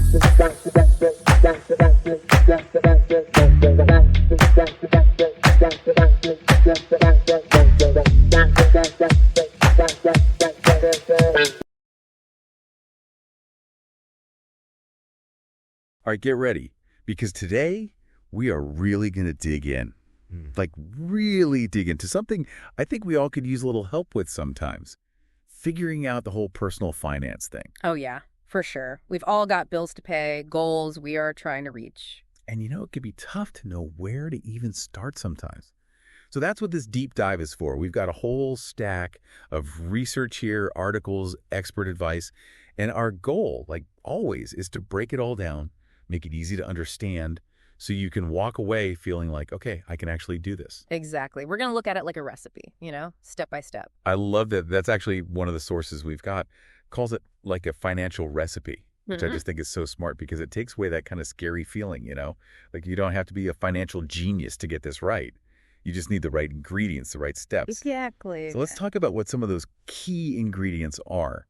All right, get ready, because today we are really going to dig in. Like, really dig into something I think we all could use a little help with sometimes. Figuring out the whole personal finance thing. Oh, yeah, for sure. We've all got bills to pay, goals we are trying to reach. And it can be tough to know where to even start sometimes. So that's what this deep dive is for. We've got a whole stack of research here, articles, expert advice. And our goal, like always, is to break it all down, make it easy to understand, so you can walk away feeling like, okay, I can actually do this. Exactly. We're going to look at it like a recipe, step by step. I love that. That's actually one of the sources we've got. Calls it like a financial recipe, which I just think is so smart because it takes away that kind of scary feeling, Like you don't have to be a financial genius to get this right. You just need the right ingredients, the right steps. Exactly. So let's talk about what some of those key ingredients are.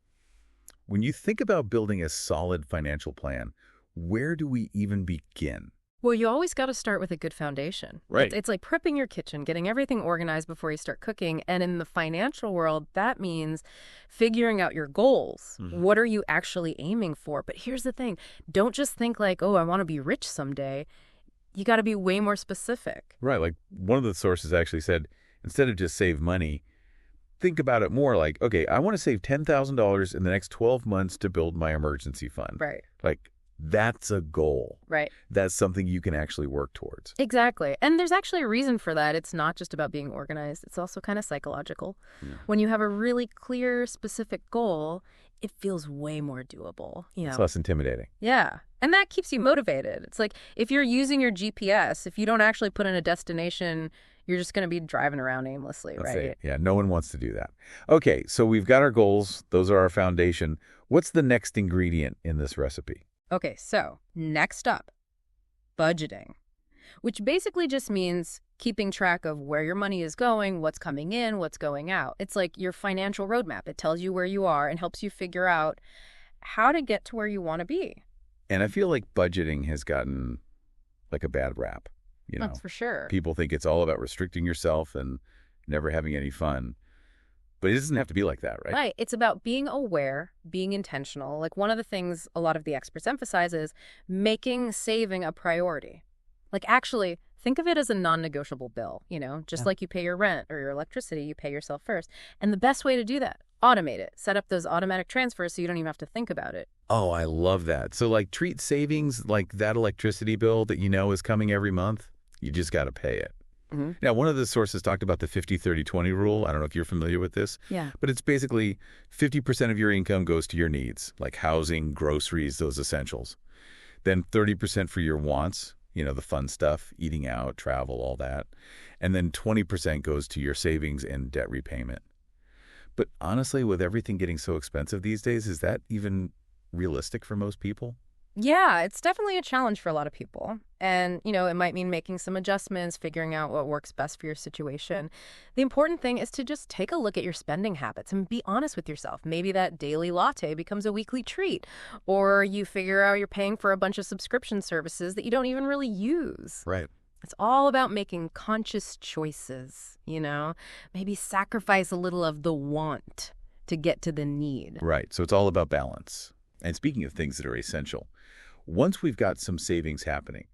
When you think about building a solid financial plan, where do we even begin? Well, you always got to start with a good foundation. Right. It's like prepping your kitchen, getting everything organized before you start cooking. And in the financial world, that means figuring out your goals. What are you actually aiming for? But here's the thing. Don't just think like, oh, I want to be rich someday. You got to be way more specific. Right. Like one of the sources actually said, instead of just save money, think about it more like, okay, I want to save $10,000 in the next 12 months to build my emergency fund. Right. Like, that's a goal. Right. That's something you can actually work towards. Exactly. And there's actually a reason for that. It's not just about being organized. It's also kind of psychological. Yeah. When you have a really clear, specific goal, it feels way more doable. It's less intimidating. Yeah. And that keeps you motivated. It's like if you're using your GPS, if you don't actually put in a destination, you're just going to be driving around aimlessly, right? Yeah, no one wants to do that. Okay, so we've got our goals. Those are our foundation. What's the next ingredient in this recipe? Okay, so next up, budgeting, which basically just means keeping track of where your money is going, what's coming in, what's going out. It's like your financial roadmap. It tells you where you are and helps you figure out how to get to where you want to be. And I feel like budgeting has gotten like a bad rap. That's for sure. People think it's all about restricting yourself and never having any fun. But it doesn't have to be like that, right? Right. It's about being aware, being intentional. Like one of the things a lot of the experts emphasize is making saving a priority. Like actually think of it as a non-negotiable bill, just like you pay your rent or your electricity, you pay yourself first. And the best way to do that, automate it. Set up those automatic transfers so you don't even have to think about it. Oh, I love that. So like treat savings like that electricity bill that is coming every month. You just got to pay it. Now, one of the sources talked about the 50-30-20 rule. I don't know if you're familiar with this. Yeah. But it's basically 50% of your income goes to your needs, like housing, groceries, those essentials. Then 30% for your wants, the fun stuff, eating out, travel, all that. And then 20% goes to your savings and debt repayment. But honestly, with everything getting so expensive these days, is that even realistic for most people? Yeah, it's definitely a challenge for a lot of people. And, it might mean making some adjustments, figuring out what works best for your situation. The important thing is to just take a look at your spending habits and be honest with yourself. Maybe that daily latte becomes a weekly treat, or you figure out you're paying for a bunch of subscription services that you don't even really use. Right. It's all about making conscious choices, Maybe sacrifice a little of the want to get to the need. Right. So it's all about balance. And speaking of things that are essential, once we've got some savings happening,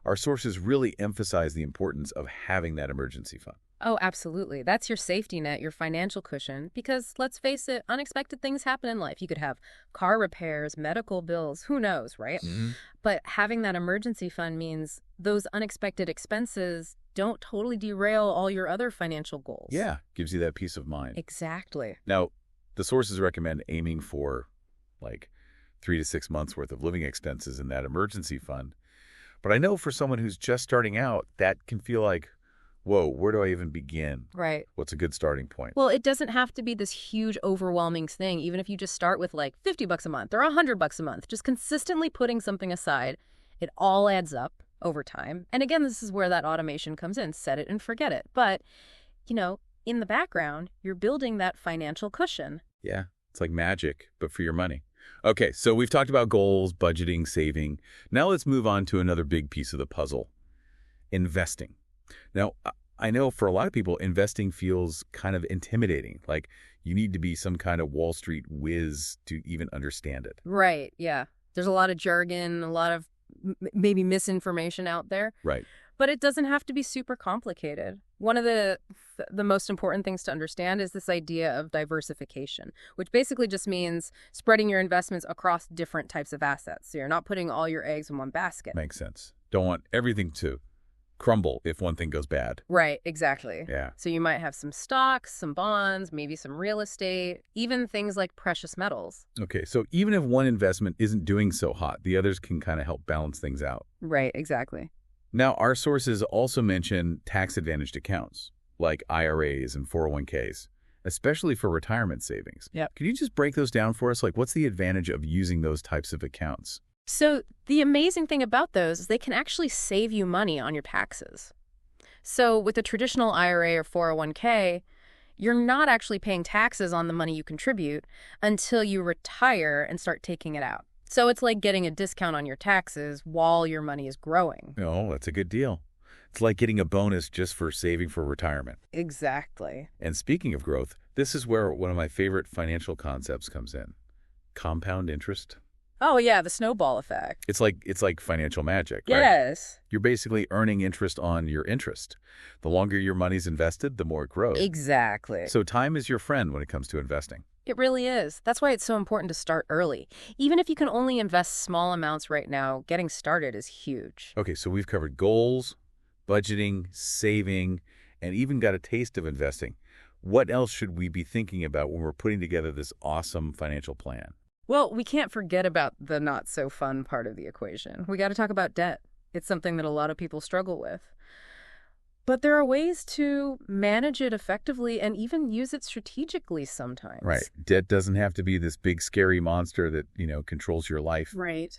our sources really emphasize the importance of having that emergency fund. Oh, absolutely. That's your safety net, your financial cushion, because let's face it, unexpected things happen in life. You could have car repairs, medical bills, who knows, right? But having that emergency fund means those unexpected expenses don't totally derail all your other financial goals. Yeah, gives you that peace of mind. Exactly. Now, the sources recommend aiming for like 3 to 6 months worth of living expenses in that emergency fund. But I know for someone who's just starting out, that can feel like, whoa, where do I even begin? Right. What's a good starting point? Well, it doesn't have to be this huge, overwhelming thing. Even if you just start with like $50 a month or $100 a month, just consistently putting something aside, it all adds up over time. And again, this is where that automation comes in. Set it and forget it. But, in the background, you're building that financial cushion. Yeah, it's like magic, but for your money. Okay, so we've talked about goals, budgeting, saving. Now let's move on to another big piece of the puzzle, investing. Now, I know for a lot of people, investing feels kind of intimidating. Like you need to be some kind of Wall Street whiz to even understand it. Right, yeah. There's a lot of jargon, a lot of maybe misinformation out there. Right. But it doesn't have to be super complicated. One of the most important things to understand is this idea of diversification, which basically just means spreading your investments across different types of assets. So you're not putting all your eggs in one basket. Makes sense. Don't want everything to crumble if one thing goes bad. Right, exactly. Yeah. So you might have some stocks, some bonds, maybe some real estate, even things like precious metals. Okay, so even if one investment isn't doing so hot, the others can kind of help balance things out. Right, exactly. Now, our sources also mention tax-advantaged accounts, like IRAs and 401ks, especially for retirement savings. Yep. Can you just break those down for us? Like, what's the advantage of using those types of accounts? So the amazing thing about those is they can actually save you money on your taxes. So with a traditional IRA or 401k, you're not actually paying taxes on the money you contribute until you retire and start taking it out. So it's like getting a discount on your taxes while your money is growing. Oh, that's a good deal. It's like getting a bonus just for saving for retirement. Exactly. And speaking of growth, this is where one of my favorite financial concepts comes in. Compound interest. Oh, yeah, the snowball effect. It's like financial magic, right? Yes. You're basically earning interest on your interest. The longer your money's invested, the more it grows. Exactly. So time is your friend when it comes to investing. It really is. That's why it's so important to start early. Even if you can only invest small amounts right now, getting started is huge. Okay, so we've covered goals, budgeting, saving, and even got a taste of investing. What else should we be thinking about when we're putting together this awesome financial plan? Well, we can't forget about the not so fun part of the equation. We got to talk about debt. It's something that a lot of people struggle with. But there are ways to manage it effectively and even use it strategically sometimes. Right. Debt doesn't have to be this big, scary monster that, controls your life. Right.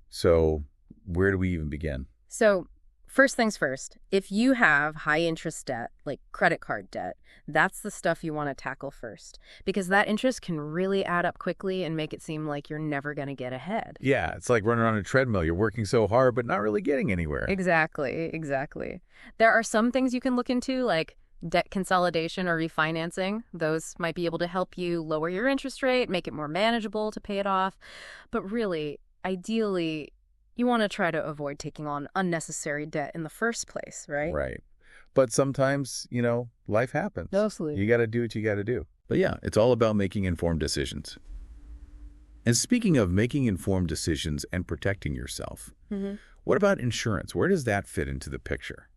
So where do we even begin? So first things first, if you have high interest debt, like credit card debt, that's the stuff you want to tackle first, because that interest can really add up quickly and make it seem like you're never going to get ahead. Yeah, it's like running on a treadmill. You're working so hard, but not really getting anywhere. Exactly, exactly. There are some things you can look into, like debt consolidation or refinancing. Those might be able to help you lower your interest rate, make it more manageable to pay it off. But really, ideally, you want to try to avoid taking on unnecessary debt in the first place, right? Right. But sometimes, life happens. Mostly. You got to do what you got to do. But yeah, it's all about making informed decisions. And speaking of making informed decisions and protecting yourself, what about insurance? Where does that fit into the picture?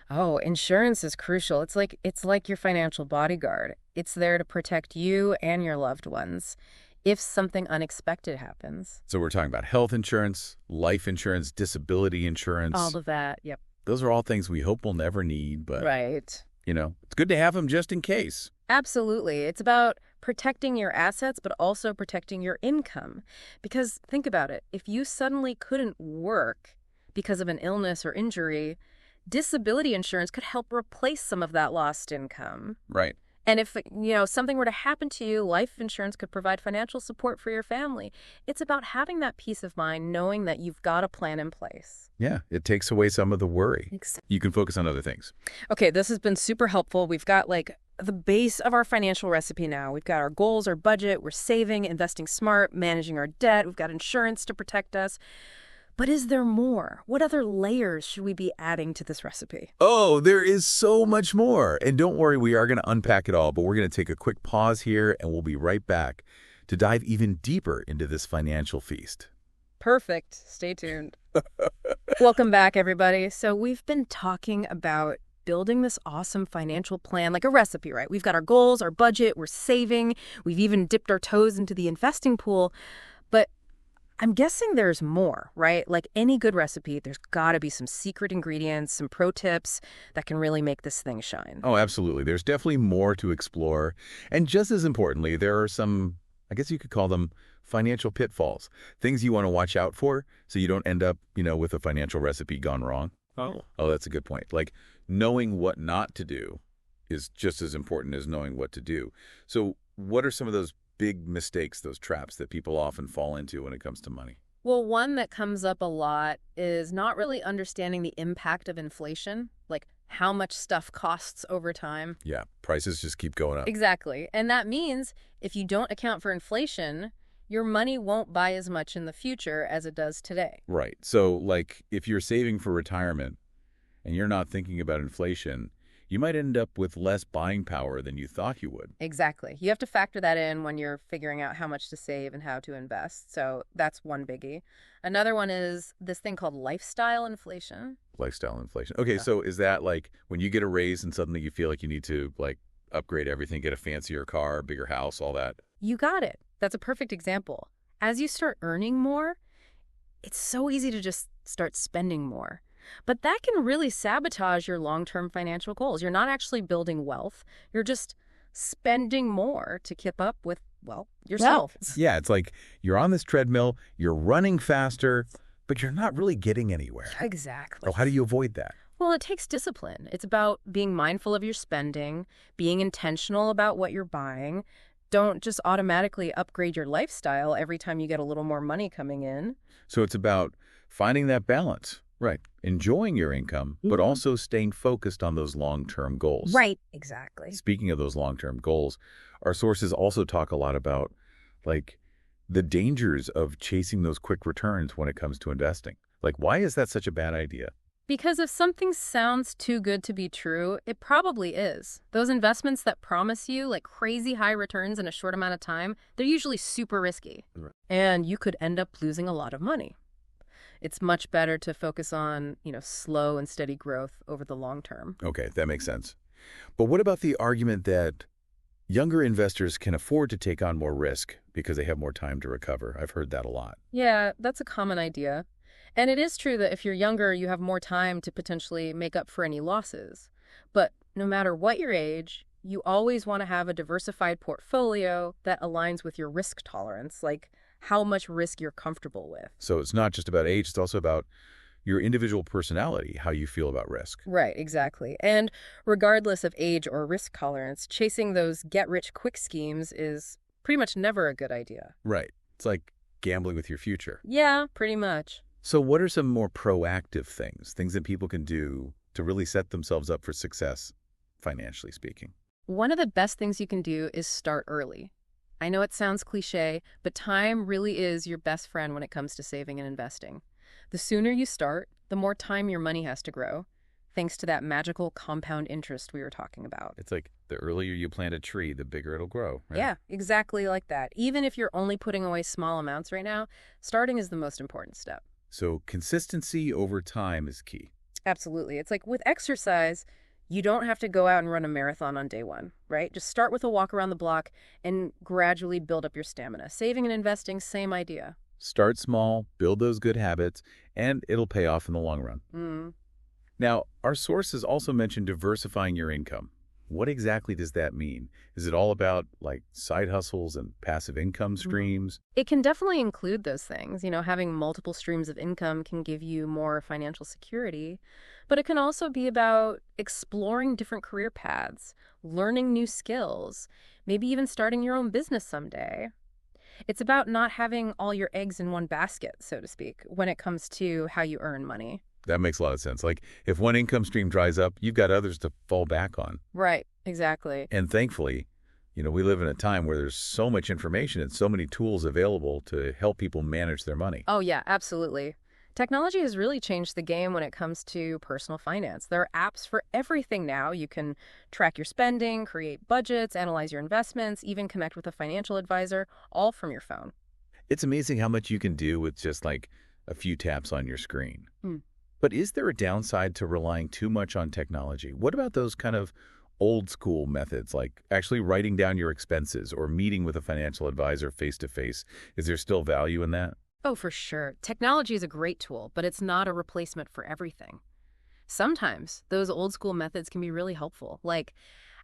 Oh, insurance is crucial. It's like your financial bodyguard. It's there to protect you and your loved ones if something unexpected happens. So we're talking about health insurance, life insurance, disability insurance. All of that, yep. Those are all things we hope we'll never need, but, Right. It's good to have them just in case. Absolutely. It's about protecting your assets, but also protecting your income. Because think about it. If you suddenly couldn't work because of an illness or injury, disability insurance could help replace some of that lost income. Right. And if, something were to happen to you, life insurance could provide financial support for your family. It's about having that peace of mind, knowing that you've got a plan in place. Yeah, it takes away some of the worry. Exactly. You can focus on other things. Okay, this has been super helpful. We've got the base of our financial recipe now. We've got our goals, our budget, we're saving, investing smart, managing our debt. We've got insurance to protect us. But is there more? What other layers should we be adding to this recipe? Oh, there is so much more. And don't worry, we are going to unpack it all, but we're going to take a quick pause here and we'll be right back to dive even deeper into this financial feast. Perfect. Stay tuned. Welcome back, everybody. So we've been talking about building this awesome financial plan, like a recipe, right? We've got our goals, our budget, we're saving. We've even dipped our toes into the investing pool. But I'm guessing there's more, right? Like any good recipe, there's got to be some secret ingredients, some pro tips that can really make this thing shine. Oh, absolutely. There's definitely more to explore. And just as importantly, there are some, I guess you could call them financial pitfalls, things you want to watch out for so you don't end up, with a financial recipe gone wrong. Oh, that's a good point. Like knowing what not to do is just as important as knowing what to do. So what are some of those big mistakes, those traps that people often fall into when it comes to money? Well, one that comes up a lot is not really understanding the impact of inflation, like how much stuff costs over time. Yeah, prices just keep going up. Exactly. And that means if you don't account for inflation, your money won't buy as much in the future as it does today. Right. So, like, if you're saving for retirement and you're not thinking about inflation, you might end up with less buying power than you thought you would. Exactly. You have to factor that in when you're figuring out how much to save and how to invest. So that's one biggie. Another one is this thing called lifestyle inflation. Lifestyle inflation. Okay, so is that like when you get a raise and suddenly you feel like you need to, like, upgrade everything, get a fancier car, bigger house, all that? You got it. That's a perfect example. As you start earning more, it's so easy to just start spending more. But that can really sabotage your long-term financial goals. You're not actually building wealth. You're just spending more to keep up with, well, yourself. Yeah, it's like you're on this treadmill, you're running faster, but you're not really getting anywhere. Exactly. So how do you avoid that? Well, it takes discipline. It's about being mindful of your spending, being intentional about what you're buying. Don't just automatically upgrade your lifestyle every time you get a little more money coming in. So it's about finding that balance, right? Enjoying your income, but also staying focused on those long-term goals. Right, exactly. Speaking of those long-term goals, our sources also talk a lot about, like, the dangers of chasing those quick returns when it comes to investing. Like, why is that such a bad idea? Because if something sounds too good to be true, it probably is. Those investments that promise you like crazy high returns in a short amount of time, they're usually super risky. Right. And you could end up losing a lot of money. It's much better to focus on, slow and steady growth over the long term. Okay, that makes sense. But what about the argument that younger investors can afford to take on more risk because they have more time to recover? I've heard that a lot. Yeah, that's a common idea. And it is true that if you're younger, you have more time to potentially make up for any losses. But no matter what your age, you always want to have a diversified portfolio that aligns with your risk tolerance, like how much risk you're comfortable with. So it's not just about age, it's also about your individual personality, how you feel about risk. Right, exactly. And regardless of age or risk tolerance, chasing those get-rich-quick schemes is pretty much never a good idea. Right. It's like gambling with your future. Yeah, pretty much. So what are some more proactive things that people can do to really set themselves up for success, financially speaking? One of the best things you can do is start early. I know it sounds cliche, but time really is your best friend when it comes to saving and investing. The sooner you start, the more time your money has to grow, thanks to that magical compound interest we were talking about. It's like the earlier you plant a tree, the bigger it'll grow, right? Yeah, exactly like that. Even if you're only putting away small amounts right now, starting is the most important step. So consistency over time is key. Absolutely. It's like with exercise, you don't have to go out and run a marathon on day one, right? Just start with a walk around the block and gradually build up your stamina. Saving and investing, same idea. Start small, build those good habits, and it'll pay off in the long run. Now, our sources also mentioned diversifying your income. What exactly does that mean? Is it all about, like, side hustles and passive income streams? It can definitely include those things. Having multiple streams of income can give you more financial security, but it can also be about exploring different career paths, learning new skills, maybe even starting your own business someday. It's about not having all your eggs in one basket, so to speak, when it comes to how you earn money. That makes a lot of sense. Like, if one income stream dries up, you've got others to fall back on. Right, exactly. And thankfully, we live in a time where there's so much information and so many tools available to help people manage their money. Oh, yeah, absolutely. Technology has really changed the game when it comes to personal finance. There are apps for everything now. You can track your spending, create budgets, analyze your investments, even connect with a financial advisor, all from your phone. It's amazing how much you can do with just like a few taps on your screen. But is there a downside to relying too much on technology? What about those kind of old school methods, like actually writing down your expenses or meeting with a financial advisor face to face? Is there still value in that? Oh, for sure. Technology is a great tool, but it's not a replacement for everything. Sometimes those old school methods can be really helpful. Like,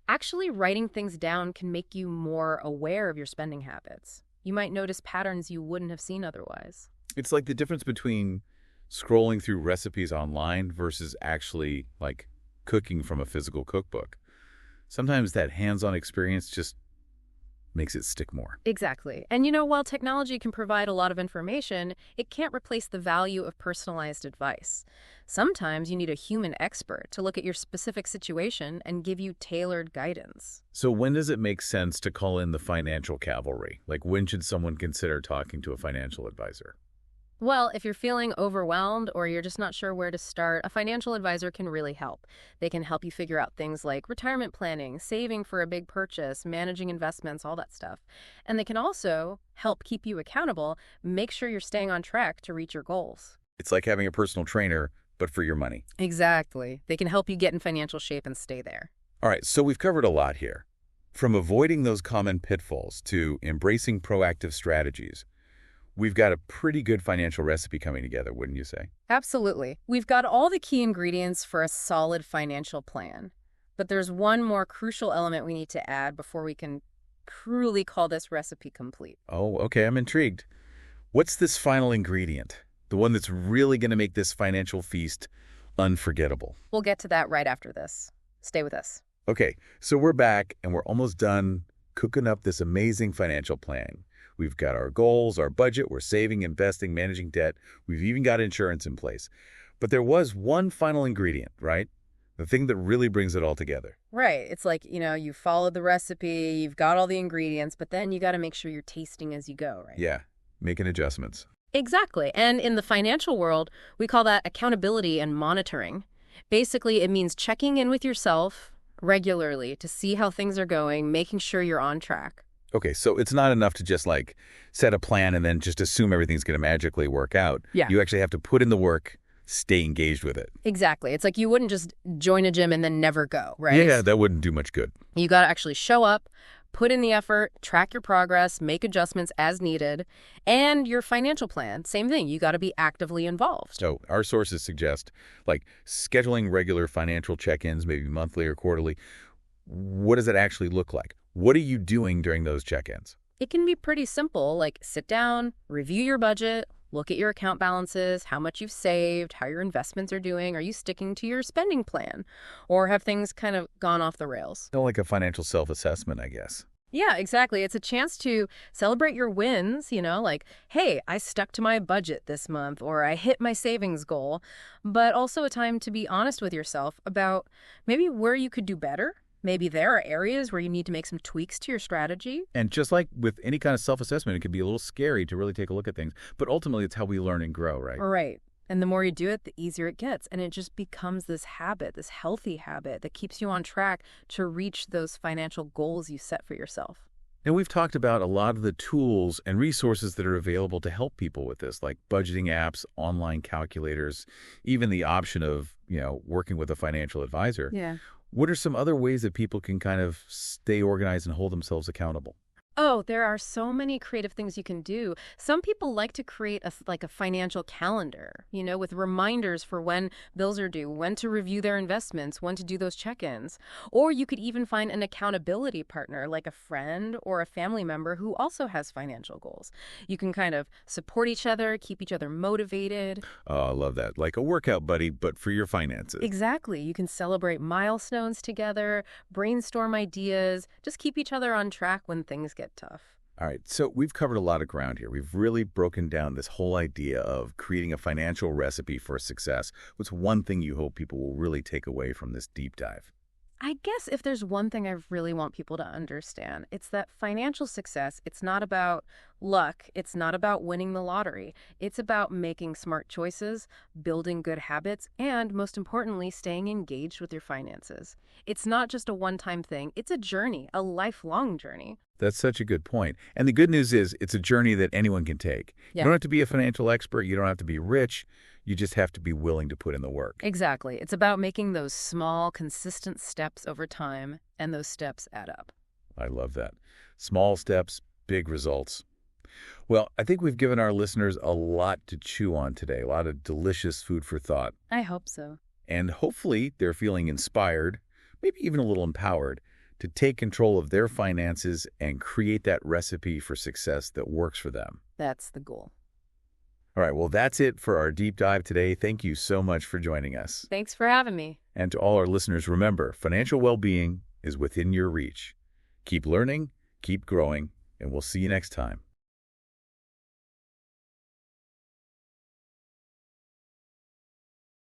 actually writing things down can make you more aware of your spending habits. You might notice patterns you wouldn't have seen otherwise. It's like the difference between scrolling through recipes online versus actually, like, cooking from a physical cookbook. Sometimes that hands-on experience just makes it stick more. Exactly. And while technology can provide a lot of information, it can't replace the value of personalized advice. Sometimes you need a human expert to look at your specific situation and give you tailored guidance. So when does it make sense to call in the financial cavalry? Like when should someone consider talking to a financial advisor? Well, if you're feeling overwhelmed or you're just not sure where to start, a financial advisor can really help. They can help you figure out things like retirement planning, saving for a big purchase, managing investments, all that stuff. And they can also help keep you accountable, make sure you're staying on track to reach your goals. It's like having a personal trainer, but for your money. Exactly. They can help you get in financial shape and stay there. All right, so we've covered a lot here. From avoiding those common pitfalls to embracing proactive strategies, we've got a pretty good financial recipe coming together, wouldn't you say? Absolutely. We've got all the key ingredients for a solid financial plan. But there's one more crucial element we need to add before we can truly call this recipe complete. Oh, okay, I'm intrigued. What's this final ingredient? The one that's really going to make this financial feast unforgettable. We'll get to that right after this. Stay with us. Okay, so we're back and we're almost done cooking up this amazing financial plan. We've got our goals, our budget, we're saving, investing, managing debt. We've even got insurance in place. But there was one final ingredient, right? The thing that really brings it all together. Right. It's like, you followed the recipe, you've got all the ingredients, but then you got to make sure you're tasting as you go, right? Yeah, making adjustments. Exactly. And in the financial world, we call that accountability and monitoring. Basically, it means checking in with yourself regularly to see how things are going, making sure you're on track. Okay, so it's not enough to just like set a plan and then just assume everything's going to magically work out. Yeah. You actually have to put in the work, stay engaged with it. Exactly. It's like you wouldn't just join a gym and then never go, right? Yeah, that wouldn't do much good. You got to actually show up, put in the effort, track your progress, make adjustments as needed. And your financial plan, same thing. You got to be actively involved. So our sources suggest like scheduling regular financial check-ins, maybe monthly or quarterly. What does it actually look like? What are you doing during those check-ins? It can be pretty simple, like sit down, review your budget, look at your account balances, how much you've saved, how your investments are doing. Are you sticking to your spending plan? Or have things kind of gone off the rails? Like a financial self-assessment, I guess. Yeah, exactly. It's a chance to celebrate your wins, like, hey, I stuck to my budget this month, or I hit my savings goal, but also a time to be honest with yourself about maybe where you could do better. Maybe there are areas where you need to make some tweaks to your strategy. And just like with any kind of self-assessment, it can be a little scary to really take a look at things. But ultimately, it's how we learn and grow, right? Right. And the more you do it, the easier it gets. And it just becomes this habit, this healthy habit that keeps you on track to reach those financial goals you set for yourself. And we've talked about a lot of the tools and resources that are available to help people with this, like budgeting apps, online calculators, even the option of, working with a financial advisor. Yeah. What are some other ways that people can kind of stay organized and hold themselves accountable? Oh, there are so many creative things you can do. Some people like to create a financial calendar, with reminders for when bills are due, when to review their investments, when to do those check-ins. Or you could even find an accountability partner, like a friend or a family member who also has financial goals. You can kind of support each other, keep each other motivated. Oh, I love that. Like a workout buddy, but for your finances. Exactly. You can celebrate milestones together, brainstorm ideas, just keep each other on track when things get tough. All right, so we've covered a lot of ground here. We've really broken down this whole idea of creating a financial recipe for success. What's one thing you hope people will really take away from this deep dive? I guess if there's one thing I really want people to understand, it's that financial success, it's not about luck. It's not about winning the lottery. It's about making smart choices, building good habits, and most importantly, staying engaged with your finances. It's not just a one-time thing. It's a journey, a lifelong journey. That's such a good point. And the good news is it's a journey that anyone can take. Yeah. You don't have to be a financial expert. You don't have to be rich. You just have to be willing to put in the work. Exactly. It's about making those small, consistent steps over time, and those steps add up. I love that. Small steps, big results. Well, I think we've given our listeners a lot to chew on today, a lot of delicious food for thought. I hope so. And hopefully they're feeling inspired, maybe even a little empowered, to take control of their finances and create that recipe for success that works for them. That's the goal. All right, well, that's it for our deep dive today. Thank you so much for joining us. Thanks for having me. And to all our listeners, remember, financial well-being is within your reach. Keep learning, keep growing, and we'll see you next time.